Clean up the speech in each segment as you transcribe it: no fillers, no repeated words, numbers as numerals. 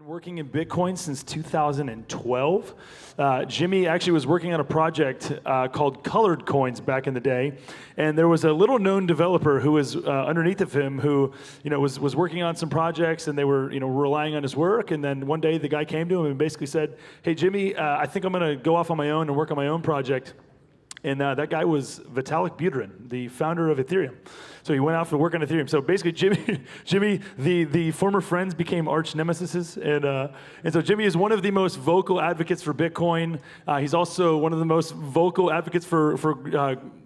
Working in Bitcoin since 2012. Jimmy actually was working on a project called Colored Coins back in the day, and there was a little known developer who was underneath of him who, was working on some projects, and they were, relying on his work. And then one day the guy came to him and basically said, "Hey, Jimmy, I think I'm going to go off on my own and work on my own project." And that guy was Vitalik Buterin, the founder of Ethereum. So he went out to work on Ethereum. So basically, Jimmy, the former friends became arch nemesis, and so Jimmy is one of the most vocal advocates for Bitcoin. He's also one of the most vocal advocates for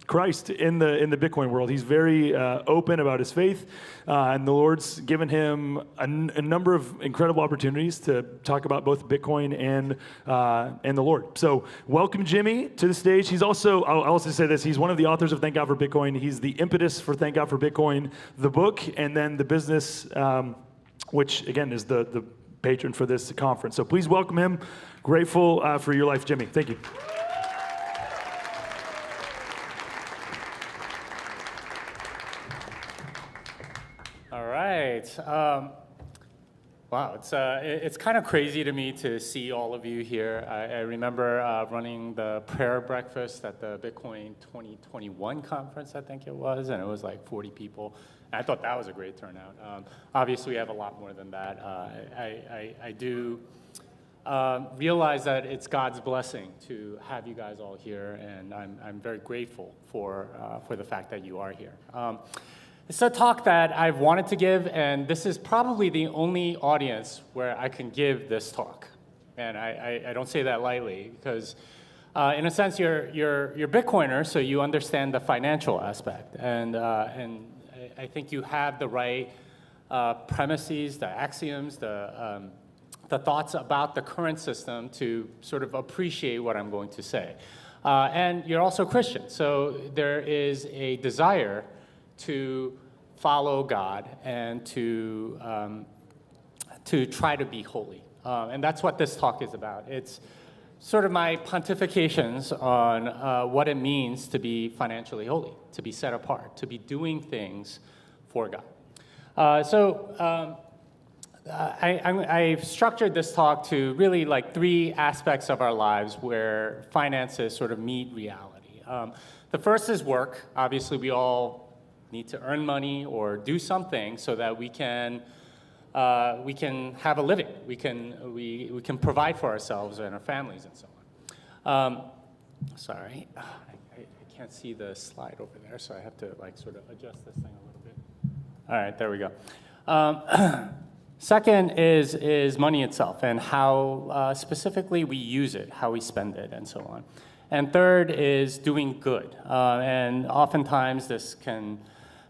Christ in the Bitcoin world. He's very open about his faith, and the Lord's given him a number of incredible opportunities to talk about both Bitcoin and the Lord. So welcome Jimmy to the stage. He's also, I'll also say this, he's one of the authors of Thank God for Bitcoin. He's the impetus for Thank God for Bitcoin, the book, and then the business, which again is the patron for this conference. So please welcome him. Grateful for your life, Jimmy. Thank you. All right. Wow, it's kind of crazy to me to see all of you here. I remember running the prayer breakfast at the Bitcoin 2021 conference, I think it was, and it was like 40 people. And I thought that was a great turnout. Obviously, we have a lot more than that. I do realize that it's God's blessing to have you guys all here, and I'm very grateful for the fact that you are here. It's a talk that I've wanted to give, and this is probably the only audience where I can give this talk. And I don't say that lightly, because in a sense, you're Bitcoiner, so you understand the financial aspect. And I think you have the right premises, the axioms, the thoughts about the current system to sort of appreciate what I'm going to say. And you're also Christian, so there is a desire to follow God and to try to be holy. And that's what this talk is about. It's sort of my pontifications on what it means to be financially holy, to be set apart, to be doing things for God. I've structured this talk to really like three aspects of our lives where finances sort of meet reality. The first is work. Obviously, we all need to earn money or do something so that we can have a living. We can provide for ourselves and our families and so on. Sorry, I can't see the slide over there, so I have to like sort of adjust this thing a little bit. All right, there we go. Second is money itself and how specifically we use it, how we spend it, and so on. And third is doing good. And oftentimes this can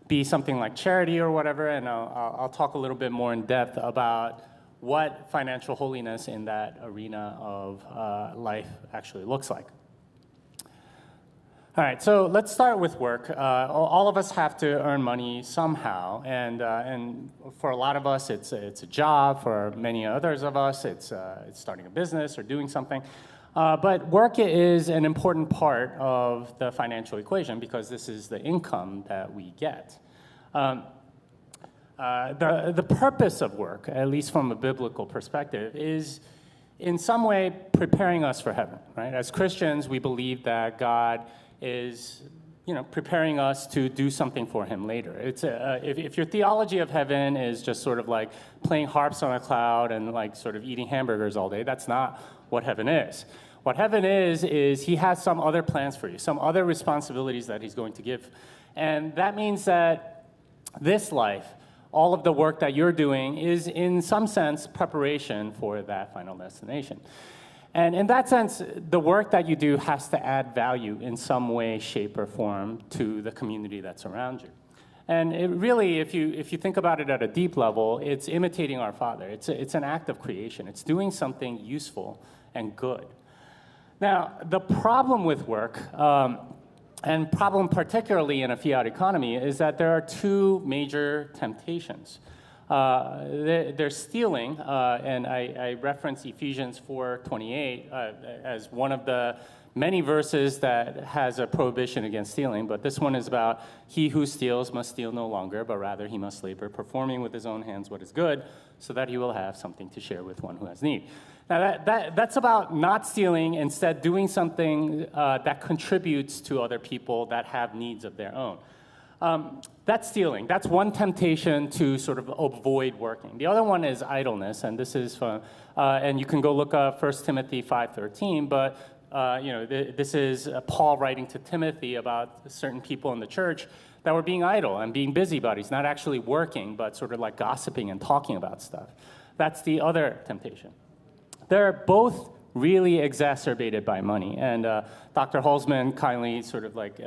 be something like charity or whatever, and I'll talk a little bit more in depth about what financial holiness in that arena of life actually looks like. All right, so let's start with work. All of us have to earn money somehow, and for a lot of us, it's a job. For many others of us, it's starting a business or doing something. But work is an important part of the financial equation because this is the income that we get. The purpose of work, at least from a biblical perspective, is in some way preparing us for heaven, right? As Christians, we believe that God is, preparing us to do something for Him later. It's if your theology of heaven is just sort of like playing harps on a cloud and like sort of eating hamburgers all day, that's not what heaven is. What heaven is He has some other plans for you, some other responsibilities that He's going to give. And that means that this life, all of the work that you're doing is in some sense preparation for that final destination. And in that sense, the work that you do has to add value in some way, shape, or form to the community that's around you. And it really, if you think about it at a deep level, it's imitating our Father. It's an act of creation. It's doing something useful and good. Now, the problem with work, and problem particularly in a fiat economy, is that there are two major temptations. There's stealing, and I reference Ephesians 4:28 as one of the many verses that has a prohibition against stealing, but this one is about he who steals must steal no longer, but rather he must labor, performing with his own hands what is good, so that he will have something to share with one who has need. Now that's about not stealing, instead doing something that contributes to other people that have needs of their own. That's stealing. That's one temptation to sort of avoid working. The other one is idleness, and this is from, and you can go look up 1 Timothy 5:13, but this is Paul writing to Timothy about certain people in the church that were being idle and being busybodies, not actually working, but sort of like gossiping and talking about stuff. That's the other temptation. They're both really exacerbated by money, and Dr. Halsman kindly sort of like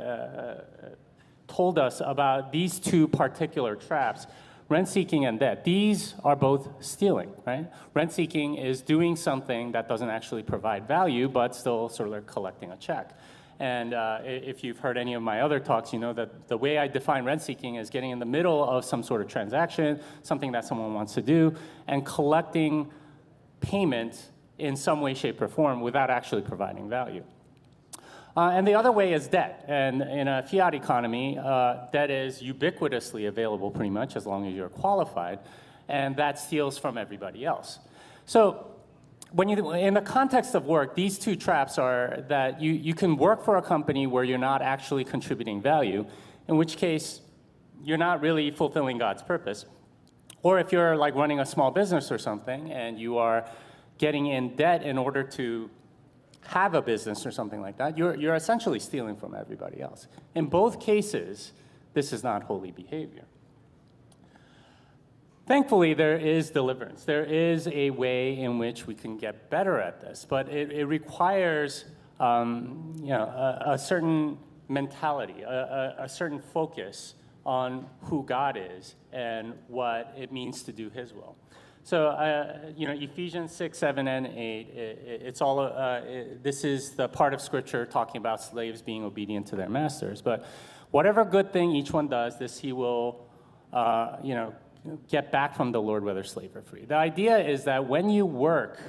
told us about these two particular traps, rent-seeking and debt. These are both stealing, right? Rent-seeking is doing something that doesn't actually provide value, but still sort of like collecting a check. And if you've heard any of my other talks, you know that the way I define rent-seeking is getting in the middle of some sort of transaction, something that someone wants to do, and collecting payment in some way, shape, or form without actually providing value. And the other way is debt. And in a fiat economy, debt is ubiquitously available pretty much as long as you're qualified, and that steals from everybody else. So when in the context of work, these two traps are that you can work for a company where you're not actually contributing value, in which case you're not really fulfilling God's purpose. Or if you're like running a small business or something and you are getting in debt in order to have a business or something like that, you're essentially stealing from everybody else. In both cases, this is not holy behavior. Thankfully, there is deliverance. There is a way in which we can get better at this, but it requires a certain mentality, a certain focus on who God is and what it means to do His will. So, Ephesians 6, 7, and 8, it's all, this is the part of Scripture talking about slaves being obedient to their masters. But whatever good thing each one does, this he will, get back from the Lord, whether slave or free. The idea is that when you work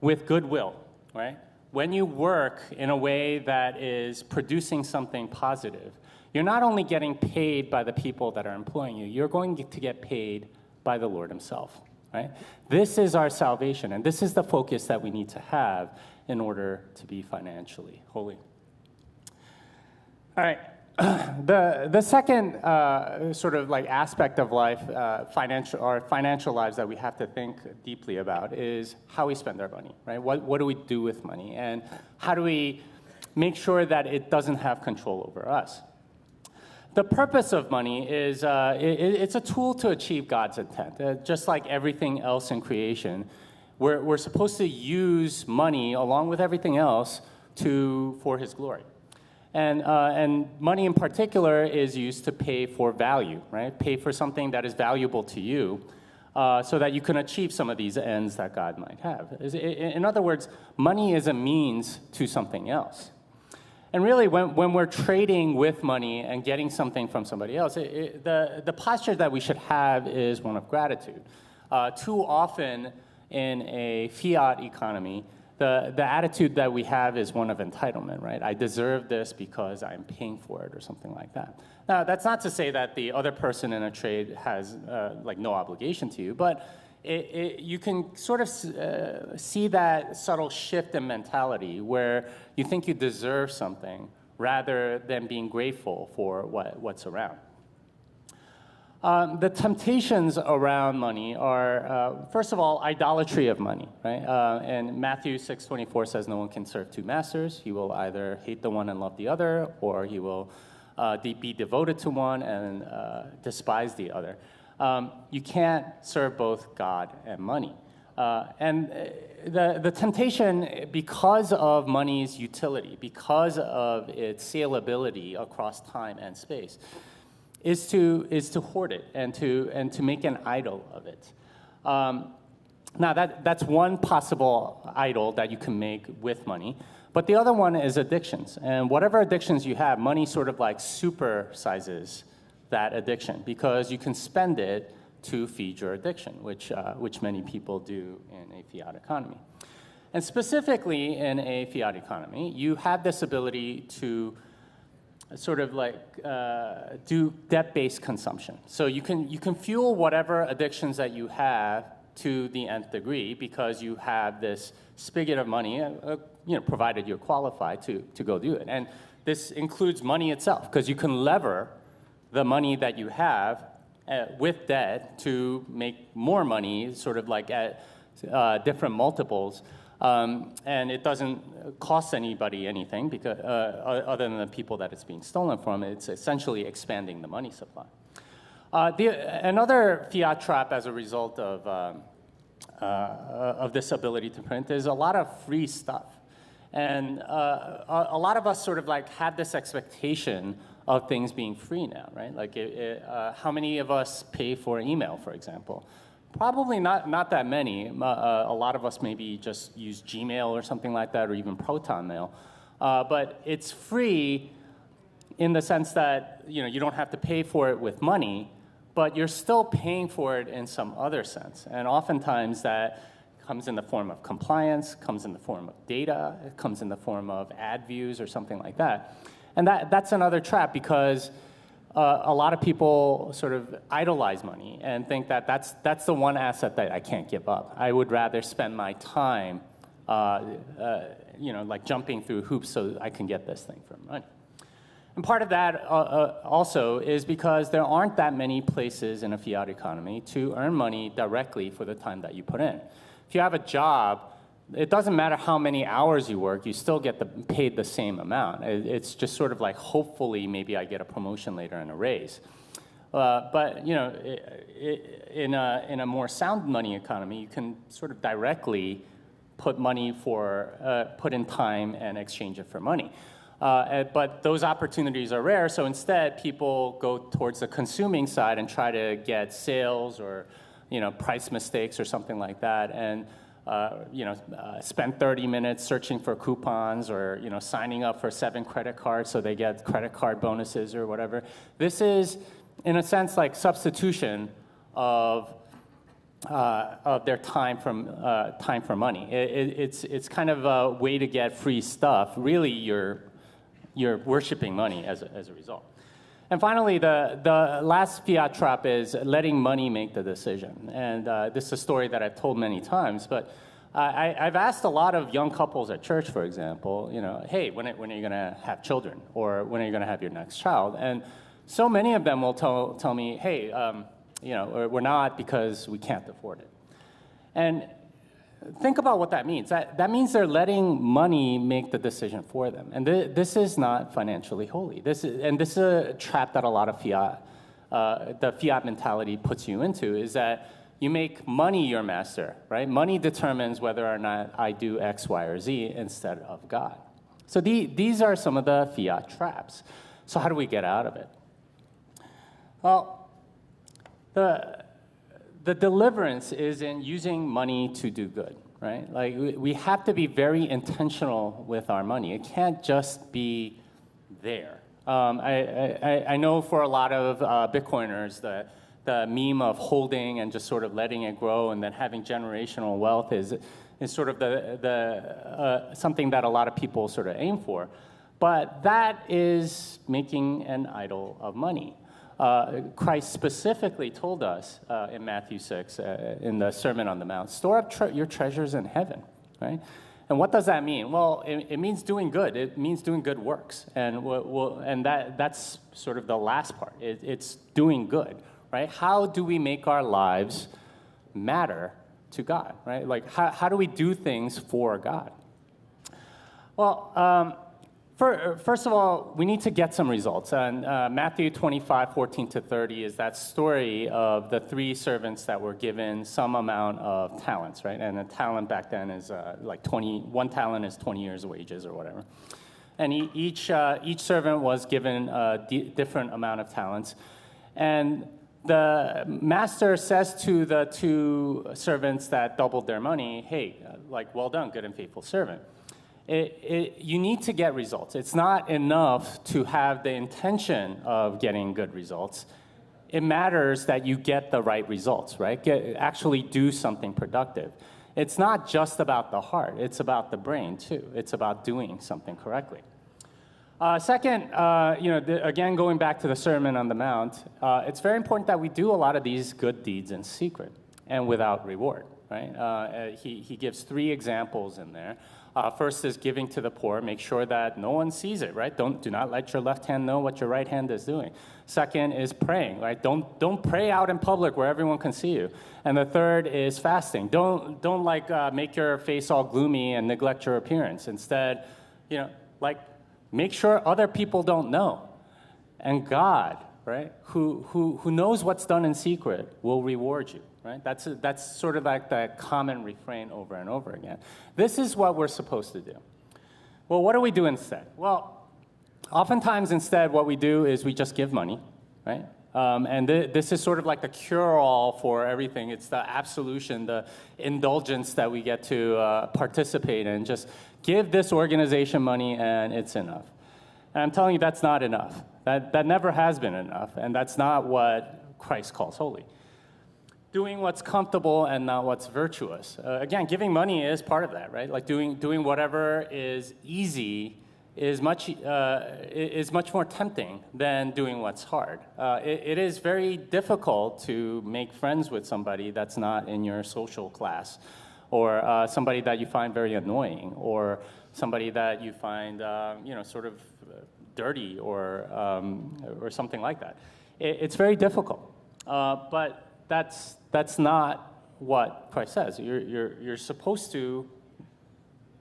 with goodwill, right? When you work in a way that is producing something positive, you're not only getting paid by the people that are employing you, you're going to get paid by the Lord Himself. Right? This is our salvation, and this is the focus that we need to have in order to be financially holy. All right, the second sort of like aspect of life, financial lives that we have to think deeply about is how we spend our money. Right? What do we do with money, and how do we make sure that it doesn't have control over us? The purpose of money is it's a tool to achieve God's intent. Just like everything else in creation, we're supposed to use money along with everything else for His glory. And money in particular is used to pay for value, right? Pay for something that is valuable to you so that you can achieve some of these ends that God might have. In other words, money is a means to something else. And really, when we're trading with money and getting something from somebody else, the posture that we should have is one of gratitude. Too often in a fiat economy, the attitude that we have is one of entitlement, right? I deserve this because I'm paying for it or something like that. Now, that's not to say that the other person in a trade has no obligation to you, but you can sort of see that subtle shift in mentality where you think you deserve something rather than being grateful for what's around. The temptations around money are, first of all, idolatry of money, right? And Matthew 6:24 says no one can serve two masters. He will either hate the one and love the other, or he will be devoted to one and despise the other. You can't serve both God and money. And the temptation, because of money's utility, because of its saleability across time and space, is to hoard it and to make an idol of it. Now that's one possible idol that you can make with money, but the other one is addictions. And whatever addictions you have, money sort of like supersizes that addiction because you can spend it to feed your addiction, which many people do in a fiat economy. And specifically in a fiat economy, you have this ability to sort of like do debt-based consumption. So you can fuel whatever addictions that you have to the nth degree because you have this spigot of money, provided you're qualified to go do it. And this includes money itself, because you can lever the money that you have with debt to make more money, sort of like at different multiples. And it doesn't cost anybody anything because, other than the people that it's being stolen from. It's essentially expanding the money supply. Another fiat trap as a result of this ability to print is a lot of free stuff. And a lot of us sort of like have this expectation of things being free now, right? Like how many of us pay for email, for example? Probably not that many. A lot of us maybe just use Gmail or something like that, or even Proton Mail. But it's free in the sense that you don't have to pay for it with money, but you're still paying for it in some other sense. And oftentimes that comes in the form of compliance, comes in the form of data, it comes in the form of ad views or something like that. And that's another trap, because a lot of people sort of idolize money and think that that's the one asset that I can't give up. I would rather spend my time, like jumping through hoops so I can get this thing for money. And part of that also is because there aren't that many places in a fiat economy to earn money directly for the time that you put in. If you have a job, it doesn't matter how many hours you work, you still get paid the same amount. It's just sort of like, hopefully, maybe I get a promotion later and a raise. But in a more sound money economy, you can sort of directly put in time and exchange it for money. But those opportunities are rare, so instead people go towards the consuming side and try to get sales or price mistakes or something like that, and spend 30 minutes searching for coupons or signing up for 7 credit cards so they get credit card bonuses or whatever. This is, in a sense, like substitution of their time for money. It's kind of a way to get free stuff. Really, you're worshiping money as a result. And finally, the last fiat trap is letting money make the decision. And this is a story that I've told many times, but I've asked a lot of young couples at church, for example, hey, when are you going to have children? Or when are you going to have your next child? And so many of them will tell me, hey, we're not because we can't afford it. And think about what that means. That means they're letting money make the decision for them. And this is not financially holy. This is a trap that a lot of the fiat mentality puts you into, is that you make money your master, right? Money determines whether or not I do X, Y, or Z instead of God. So these are some of the fiat traps. So how do we get out of it? Well, the deliverance is in using money to do good, right? Like, we have to be very intentional with our money. It can't just be there. I know for a lot of Bitcoiners, the meme of holding and just sort of letting it grow and then having generational wealth is sort of something that a lot of people sort of aim for. But that is making an idol of money. Christ specifically told us in Matthew 6, in the Sermon on the Mount, store up your treasures in heaven, right? And what does that mean? Well, it means doing good. It means doing good works. And that's sort of the last part. It's doing good, right? How do we make our lives matter to God, right? Like, how do we do things for God? Well, first of all, we need to get some results. And Matthew 25:14-30 is that story of the 3 servants that were given some amount of talents, right? And a talent back then is one talent is 20 years' wages or whatever. And each servant was given a different amount of talents. And the master says to the 2 servants that doubled their money, hey, well done, good and faithful servant. You need to get results. It's not enough to have the intention of getting good results. It matters that you get the right results, right? Actually do something productive. It's not just about the heart, it's about the brain too. It's about doing something correctly. Second, again, going back to the Sermon on the Mount, it's very important that we do a lot of these good deeds in secret and without reward, right? He gives 3 examples in there. First is giving to the poor. Make sure that no one sees it, right? Do not let your left hand know what your right hand is doing. Second is praying, right? Don't pray out in public where everyone can see you. And the third is fasting. Don't make your face all gloomy and neglect your appearance. Instead, make sure other people don't know. And God, right, who knows what's done in secret, will reward you, right? That's sort of like the common refrain over and over again. This is what we're supposed to do. Well, what do we do instead? Well, oftentimes instead what we do is we just give money, right? And this is sort of like the cure-all for everything. It's the absolution, the indulgence that we get to participate in. Just give this organization money and it's enough. And I'm telling you, that's not enough. That never has been enough, and that's not what Christ calls holy. Doing what's comfortable and not what's virtuous. Again, giving money is part of that, right? Like doing whatever is easy is much more tempting than doing what's hard. It is very difficult to make friends with somebody that's not in your social class, or somebody that you find very annoying, or somebody that you find sort of dirty, or something like that. It's very difficult, but that's not what Christ says. You're supposed to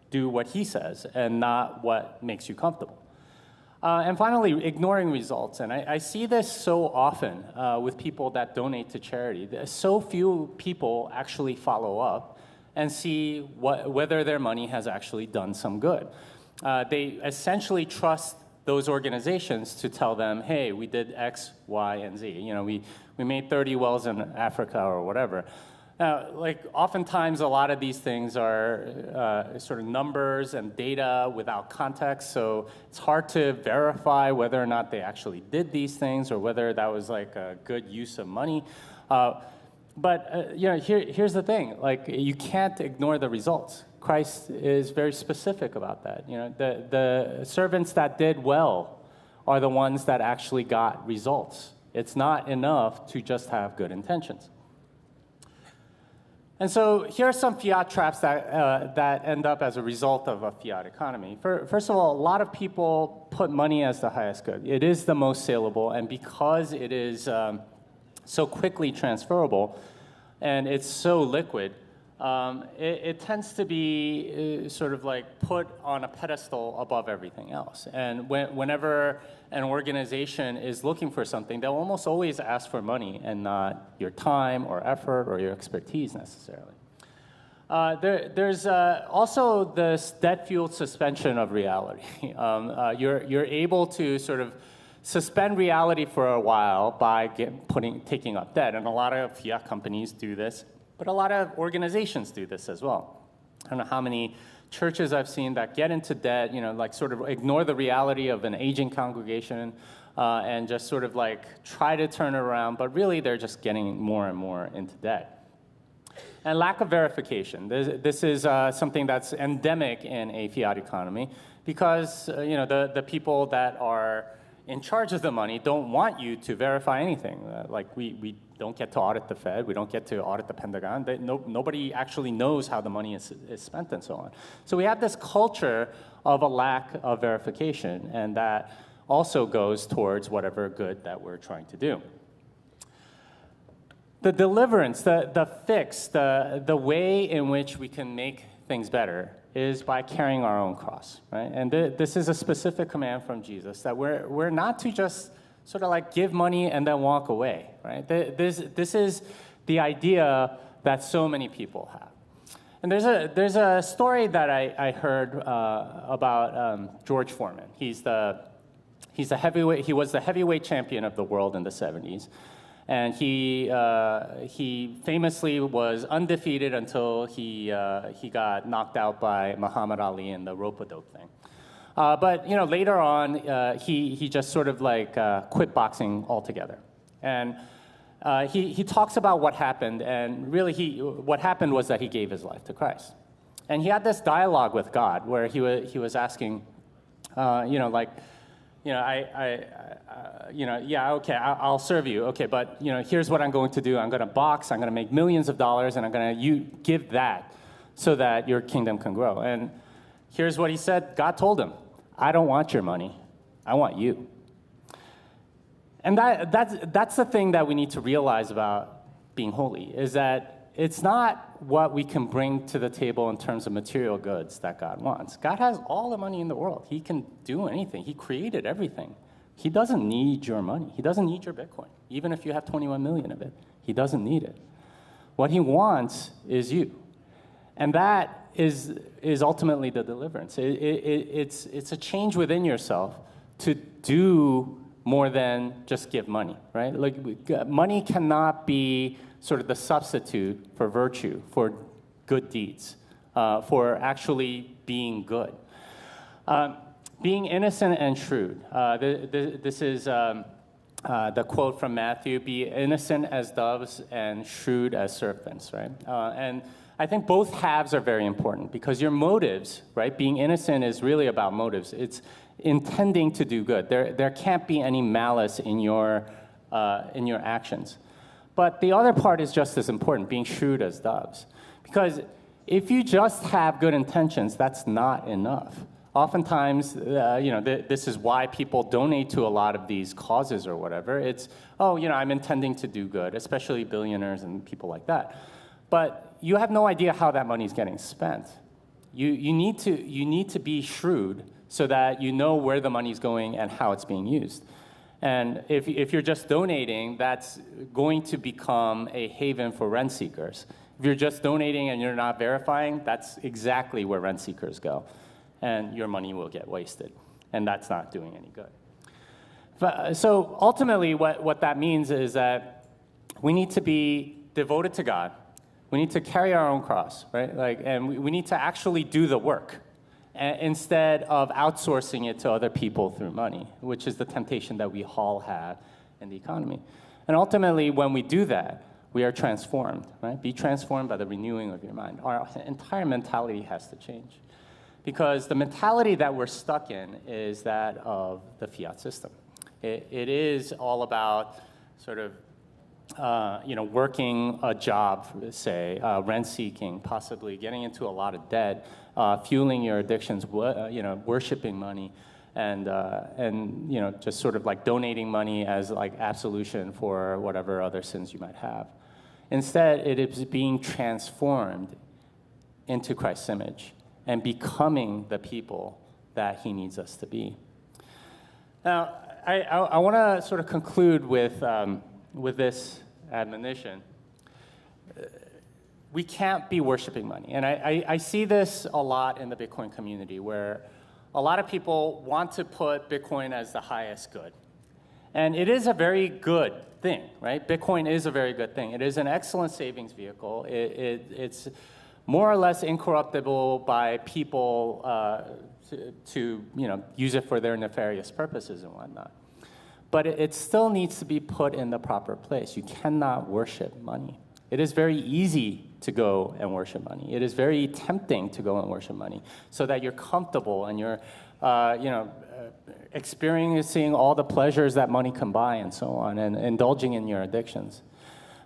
do what he says and not what makes you comfortable. And finally, ignoring results. And I see this so often with people that donate to charity. So few people actually follow up and see whether their money has actually done some good. They essentially trust those organizations to tell them, hey, we did X, Y, and Z. We made 30 wells in Africa or whatever. Now, oftentimes a lot of these things are sort of numbers and data without context, so it's hard to verify whether or not they actually did these things or whether that was like a good use of money. But here's the thing: you can't ignore the results. Christ is very specific about that. The servants that did well are the ones that actually got results. It's not enough to just have good intentions. And so here are some fiat traps that end up as a result of a fiat economy. First of all, a lot of people put money as the highest good. It is the most saleable, and because it is so quickly transferable and it's so liquid, it tends to be sort of like put on a pedestal above everything else. And whenever an organization is looking for something, they'll almost always ask for money and not your time or effort or your expertise necessarily. There's also this debt-fueled suspension of reality. You're able to sort of suspend reality for a while by taking up debt. And a lot of fiat companies do this. But a lot of organizations do this as well. I don't know how many churches I've seen that get into debt, sort of ignore the reality of an aging congregation and just sort of try to turn it around, but really they're just getting more and more into debt. And lack of verification. This is something that's endemic in a fiat economy because the people that are in charge of the money don't want you to verify anything. We don't get to audit the Fed. We don't get to audit the Pentagon. Nobody actually knows how the money is spent and so on. So we have this culture of a lack of verification, and that also goes towards whatever good that we're trying to do. The deliverance, the fix, the way in which we can make things better is by carrying our own cross, right? And this is a specific command from Jesus, that we're not to just sort of give money and then walk away, right? This is the idea that so many people have. And there's a story that I heard about George Foreman. He's the heavyweight. He was the heavyweight champion of the world in the 70s. And he famously was undefeated until he got knocked out by Muhammad Ali in the rope-a-dope thing. But later on, he just sort of quit boxing altogether. And he talks about what happened, and really what happened was that he gave his life to Christ. And he had this dialogue with God where he was asking, yeah, okay, I'll serve you, okay, but here's what I'm going to do. I'm going to box, I'm going to make millions of dollars, and I'm going to give that so that your kingdom can grow. And here's what he said. God told him, I don't want your money, I want you. And that's the thing that we need to realize about being holy, is that it's not what we can bring to the table in terms of material goods that God wants. God has all the money in the world. He can do anything. He created everything. He doesn't need your money. He doesn't need your Bitcoin. Even if you have 21 million of it, he doesn't need it. What he wants is you. And that is ultimately the deliverance. It's a change within yourself to do more than just give money, right? Like, money cannot be sort of the substitute for virtue, for good deeds, for actually being good. Being innocent and shrewd. This is the quote from Matthew, be innocent as doves and shrewd as serpents, right? And I think both halves are very important because your motives, right? Being innocent is really about motives. It's intending to do good. There can't be any malice in your actions. But the other part is just as important, being shrewd as doves. Because if you just have good intentions, that's not enough. Oftentimes, this is why people donate to a lot of these causes or whatever. It's, I'm intending to do good, especially billionaires and people like that. But you have no idea how that money is getting spent. You need to be shrewd so that you know where the money is going and how it's being used. And if you're just donating, that's going to become a haven for rent seekers. If you're just donating and you're not verifying, that's exactly where rent seekers go. And your money will get wasted. And that's not doing any good. So ultimately, what that means is that we need to be devoted to God. We need to carry our own cross, right? And we need to actually do the work instead of outsourcing it to other people through money, which is the temptation that we all have in the economy. And ultimately, when we do that, we are transformed, right? Be transformed by the renewing of your mind. Our entire mentality has to change. Because the mentality that we're stuck in is that of the fiat system. It is all about sort of working a job, say, rent-seeking, possibly getting into a lot of debt, fueling your addictions, worshiping money, and just sort of like donating money as like absolution for whatever other sins you might have. Instead, it is being transformed into Christ's image and becoming the people that he needs us to be. Now, I want to sort of conclude with this admonition. We can't be worshiping money. And I see this a lot in the Bitcoin community where a lot of people want to put Bitcoin as the highest good. And it is a very good thing, right? Bitcoin is a very good thing. It is an excellent savings vehicle. It's more or less incorruptible by people to use it for their nefarious purposes and whatnot. But it still needs to be put in the proper place. You cannot worship money. It is very easy to go and worship money. It is very tempting to go and worship money so that you're comfortable and you're experiencing all the pleasures that money can buy and so on and indulging in your addictions.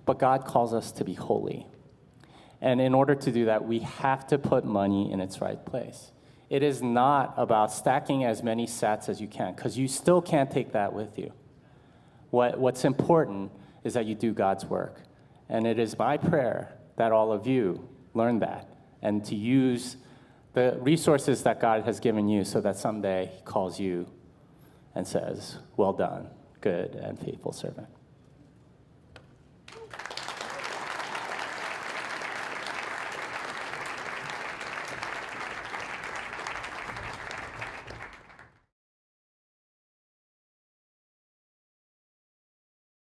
But God calls us to be holy. And in order to do that, we have to put money in its right place. It is not about stacking as many sats as you can, because you still can't take that with you. What's important is that you do God's work. And it is my prayer that all of you learn that and to use the resources that God has given you so that someday he calls you and says, well done, good and faithful servant.